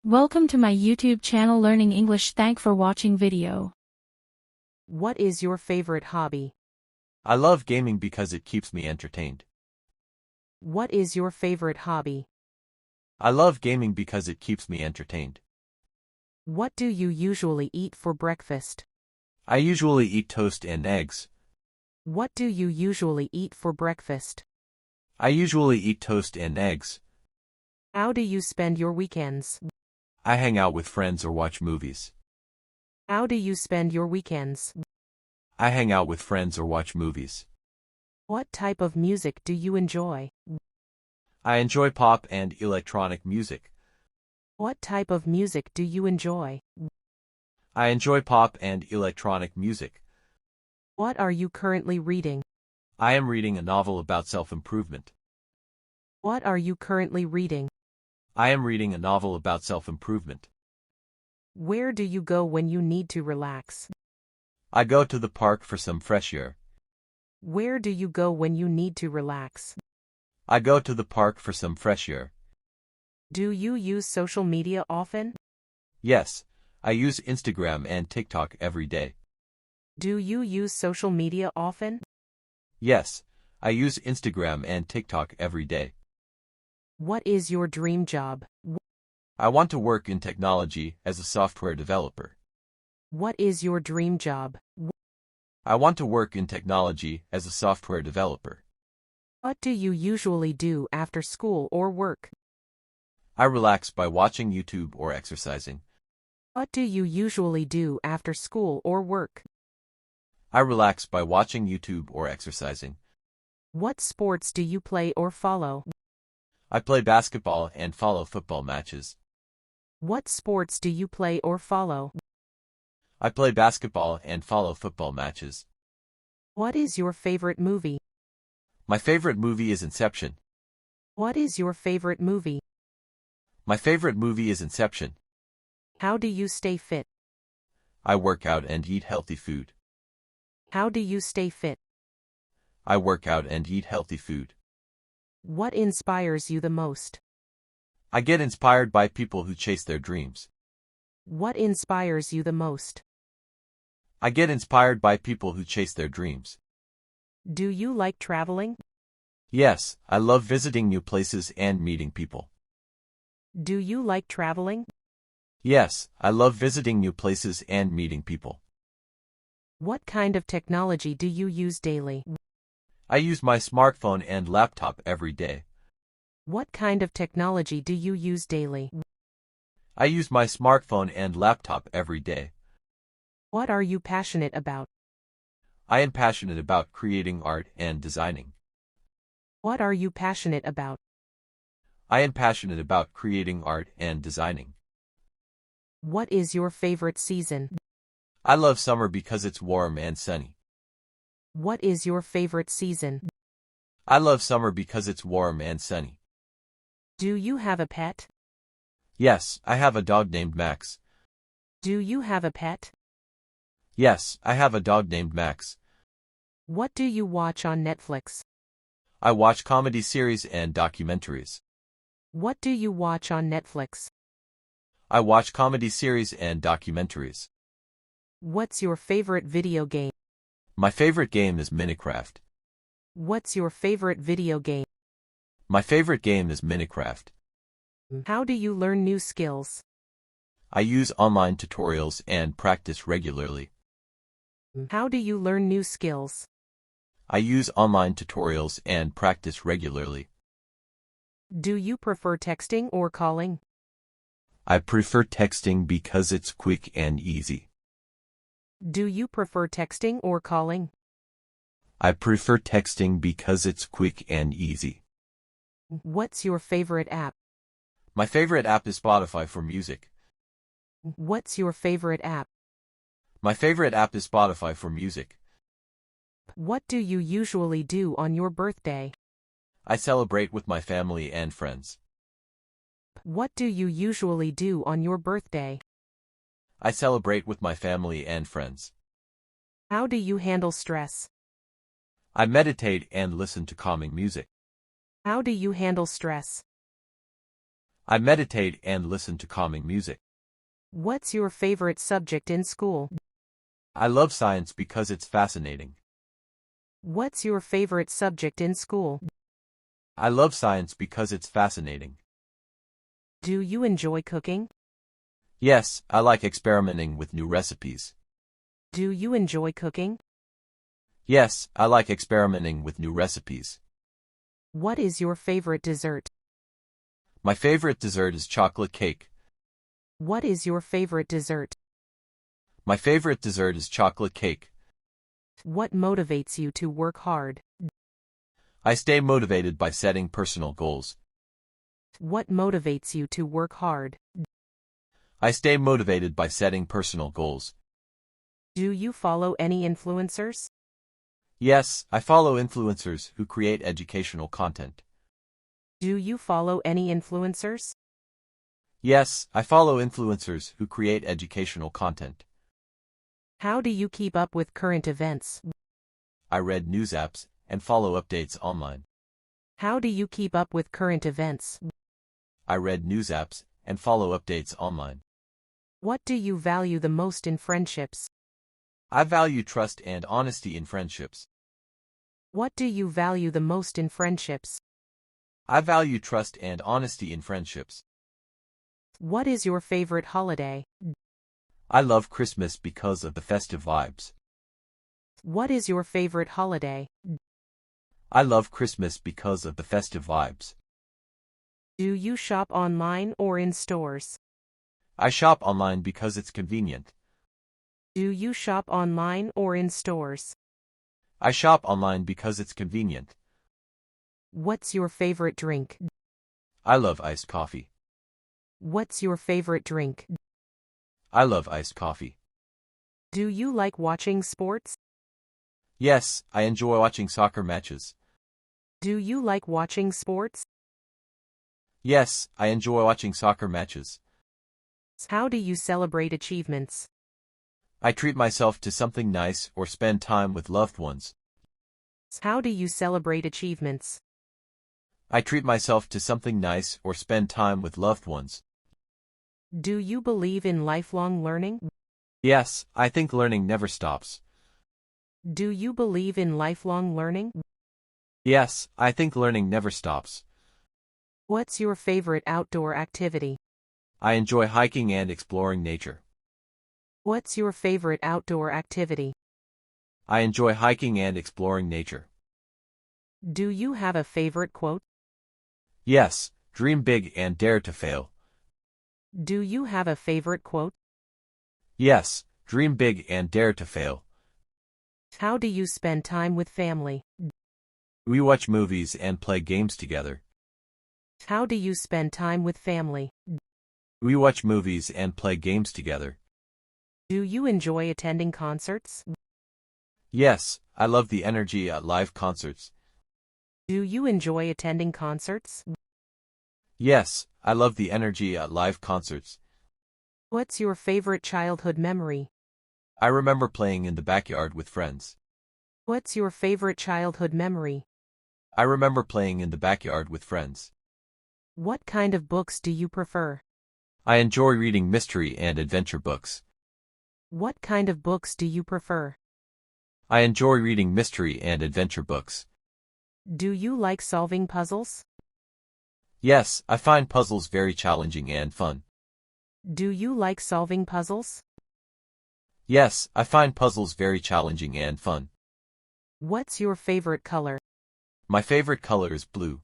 Welcome to my YouTube channel Learning English. Thank for watching video. What is your favorite hobby? I love gaming because it keeps me entertained. What is your favorite hobby? I love gaming because it keeps me entertained. What do you usually eat for breakfast? I usually eat toast and eggs. What do you usually eat for breakfast? I usually eat toast and eggs. How do you spend your weekends? I hang out with friends or watch movies. How do you spend your weekends? I hang out with friends or watch movies. What type of music do you enjoy? I enjoy pop and electronic music. What type of music do you enjoy? I enjoy pop and electronic music. What are you currently reading? I am reading a novel about self-improvement. What are you currently reading? I am reading a novel about self-improvement. Where do you go when you need to relax? I go to the park for some fresh air. Where do you go when you need to relax? I go to the park for some fresh air. Do you use social media often? Yes, I use Instagram and TikTok every day. Do you use social media often? Yes, I use Instagram and TikTok every day. What is your dream job? I want to work in technology as a software developer. What is your dream job? I want to work in technology as a software developer. What do you usually do after school or work? I relax by watching YouTube or exercising. What do you usually do after school or work? I relax by watching YouTube or exercising. What sports do you play or follow? I play basketball and follow football matches. What sports do you play or follow? I play basketball and follow football matches. What is your favorite movie? My favorite movie is Inception. What is your favorite movie? My favorite movie is Inception. How do you stay fit? I work out and eat healthy food. How do you stay fit? I work out and eat healthy food. What inspires you the most? I get inspired by people who chase their dreams. What inspires you the most? I get inspired by people who chase their dreams. Do you like traveling? Yes, I love visiting new places and meeting people. Do you like traveling? Yes, I love visiting new places and meeting people. What kind of technology do you use daily? I use my smartphone and laptop every day. What kind of technology do you use daily? I use my smartphone and laptop every day. What are you passionate about? I am passionate about creating art and designing. What are you passionate about? I am passionate about creating art and designing. What is your favorite season? I love summer because it's warm and sunny. What is your favorite season? I love summer because it's warm and sunny. Do you have a pet? Yes, I have a dog named Max. Do you have a pet? Yes, I have a dog named Max. What do you watch on Netflix? I watch comedy series and documentaries. What do you watch on Netflix? I watch comedy series and documentaries. What's your favorite video game? My favorite game is Minecraft. What's your favorite video game? My favorite game is Minecraft. How do you learn new skills? I use online tutorials and practice regularly. How do you learn new skills? I use online tutorials and practice regularly. Do you prefer texting or calling? I prefer texting because it's quick and easy. Do you prefer texting or calling? I prefer texting because it's quick and easy. What's your favorite app? My favorite app is Spotify for music. What's your favorite app? My favorite app is Spotify for music. What do you usually do on your birthday? I celebrate with my family and friends. What do you usually do on your birthday? I celebrate with my family and friends. How do you handle stress? I meditate and listen to calming music. How do you handle stress? I meditate and listen to calming music. What's your favorite subject in school? I love science because it's fascinating. What's your favorite subject in school? I love science because it's fascinating. Do you enjoy cooking? Yes, I like experimenting with new recipes. Do you enjoy cooking? Yes, I like experimenting with new recipes. What is your favorite dessert? My favorite dessert is chocolate cake. What is your favorite dessert? My favorite dessert is chocolate cake. What motivates you to work hard? I stay motivated by setting personal goals. What motivates you to work hard? I stay motivated by setting personal goals. Do you follow any influencers? Yes, I follow influencers who create educational content. Do you follow any influencers? Yes, I follow influencers who create educational content. How do you keep up with current events? I read news apps and follow updates online. How do you keep up with current events? I read news apps and follow updates online. What do you value the most in friendships? I value trust and honesty in friendships. What do you value the most in friendships? I value trust and honesty in friendships. What is your favorite holiday? I love Christmas because of the festive vibes. What is your favorite holiday? I love Christmas because of the festive vibes. Do you shop online or in stores? I shop online because it's convenient. Do you shop online or in stores? I shop online because it's convenient. What's your favorite drink? I love iced coffee. What's your favorite drink? I love iced coffee. Do you like watching sports? Yes, I enjoy watching soccer matches. Do you like watching sports? Yes, I enjoy watching soccer matches. How do you celebrate achievements? I treat myself to something nice or spend time with loved ones. How do you celebrate achievements? I treat myself to something nice or spend time with loved ones. Do you believe in lifelong learning? Yes, I think learning never stops. Do you believe in lifelong learning? Yes, I think learning never stops. What's your favorite outdoor activity? I enjoy hiking and exploring nature. What's your favorite outdoor activity? I enjoy hiking and exploring nature. Do you have a favorite quote? Yes, dream big and dare to fail. Do you have a favorite quote? Yes, dream big and dare to fail. How do you spend time with family? We watch movies and play games together. How do you spend time with family? We watch movies and play games together. Do you enjoy attending concerts? Yes, I love the energy at live concerts. Do you enjoy attending concerts? Yes, I love the energy at live concerts. What's your favorite childhood memory? I remember playing in the backyard with friends. What's your favorite childhood memory? I remember playing in the backyard with friends. What kind of books do you prefer? I enjoy reading mystery and adventure books. What kind of books do you prefer? I enjoy reading mystery and adventure books. Do you like solving puzzles? Yes, I find puzzles very challenging and fun. Do you like solving puzzles? Yes, I find puzzles very challenging and fun. What's your favorite color? My favorite color is blue.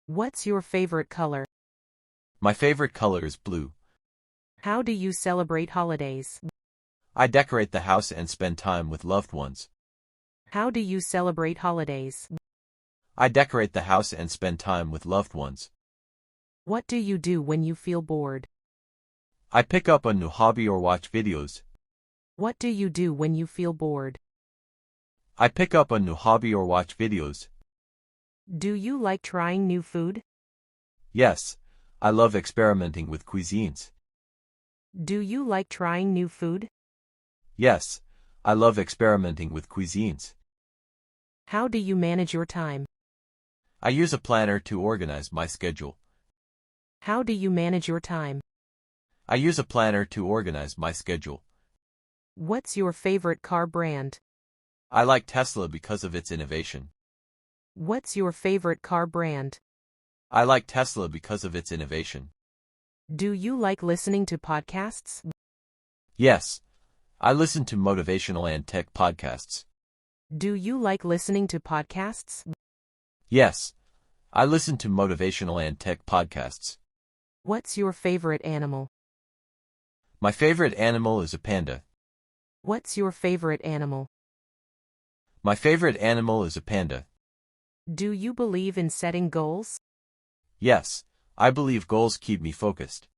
What's your favorite color? My favorite color is blue. How do you celebrate holidays? I decorate the house and spend time with loved ones. How do you celebrate holidays? I decorate the house and spend time with loved ones. What do you do when you feel bored? I pick up a new hobby or watch videos. What do you do when you feel bored? I pick up a new hobby or watch videos. Do you like trying new food? Yes, I love experimenting with cuisines. Do you like trying new food? Yes, I love experimenting with cuisines. How do you manage your time? I use a planner to organize my schedule. How do you manage your time? I use a planner to organize my schedule. What's your favorite car brand? I like Tesla because of its innovation. What's your favorite car brand? I like Tesla because of its innovation. Do you like listening to podcasts? Yes, I listen to motivational and tech podcasts. Do you like listening to podcasts? Yes, I listen to motivational and tech podcasts. What's your favorite animal? My favorite animal is a panda. What's your favorite animal? My favorite animal is a panda. Do you believe in setting goals? Yes, I believe goals keep me focused.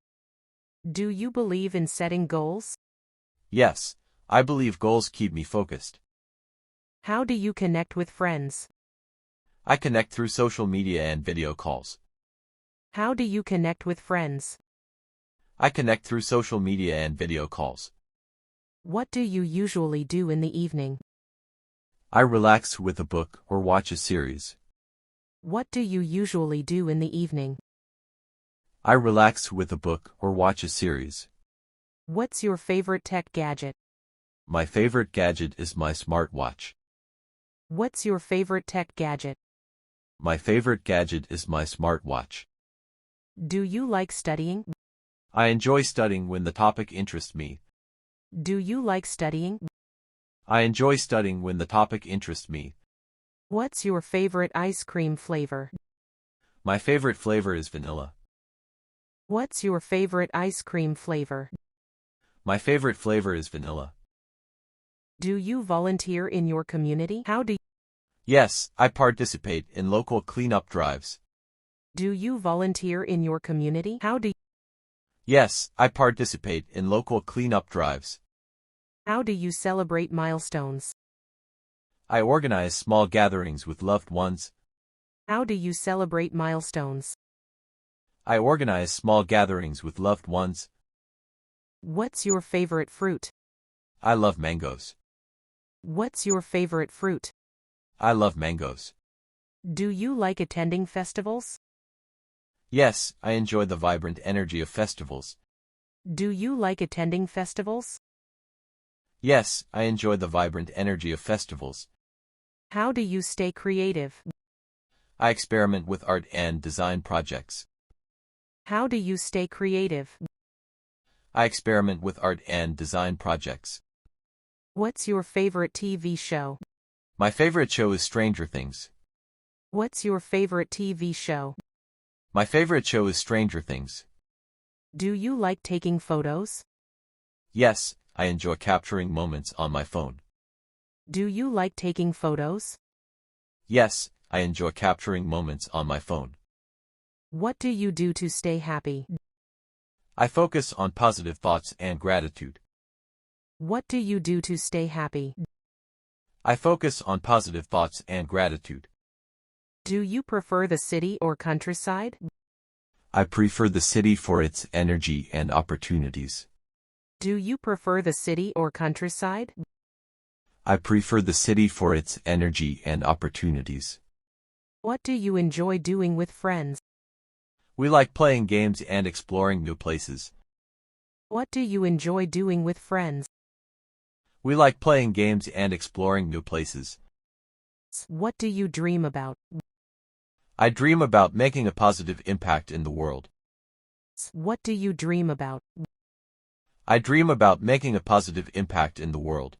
Do you believe in setting goals? Yes, I believe goals keep me focused. How do you connect with friends? I connect through social media and video calls. How do you connect with friends? I connect through social media and video calls. What do you usually do in the evening? I relax with a book or watch a series. What do you usually do in the evening? I relax with a book or watch a series. What's your favorite tech gadget? My favorite gadget is my smartwatch. What's your favorite tech gadget? My favorite gadget is my smartwatch. Do you like studying? I enjoy studying when the topic interests me. Do you like studying? I enjoy studying when the topic interests me. What's your favorite ice cream flavor? My favorite flavor is vanilla. What's your favorite ice cream flavor? My favorite flavor is vanilla. Do you volunteer in your community? Yes, I participate in local cleanup drives. Do you volunteer in your community? Yes, I participate in local cleanup drives. How do you celebrate milestones? I organize small gatherings with loved ones. How do you celebrate milestones? I organize small gatherings with loved ones. What's your favorite fruit? I love mangoes. What's your favorite fruit? I love mangoes. Do you like attending festivals? Yes, I enjoy the vibrant energy of festivals. Do you like attending festivals? Yes, I enjoy the vibrant energy of festivals. How do you stay creative? I experiment with art and design projects. How do you stay creative? I experiment with art and design projects. What's your favorite TV show? My favorite show is Stranger Things. What's your favorite TV show? My favorite show is Stranger Things. Do you like taking photos? Yes, I enjoy capturing moments on my phone. Do you like taking photos? Yes, I enjoy capturing moments on my phone. What do you do to stay happy? I focus on positive thoughts and gratitude. What do you do to stay happy? I focus on positive thoughts and gratitude. Do you prefer the city or countryside? I prefer the city for its energy and opportunities. Do you prefer the city or countryside? I prefer the city for its energy and opportunities. What do you enjoy doing with friends? We like playing games and exploring new places. What do you enjoy doing with friends? We like playing games and exploring new places. What do you dream about? I dream about making a positive impact in the world. What do you dream about? I dream about making a positive impact in the world.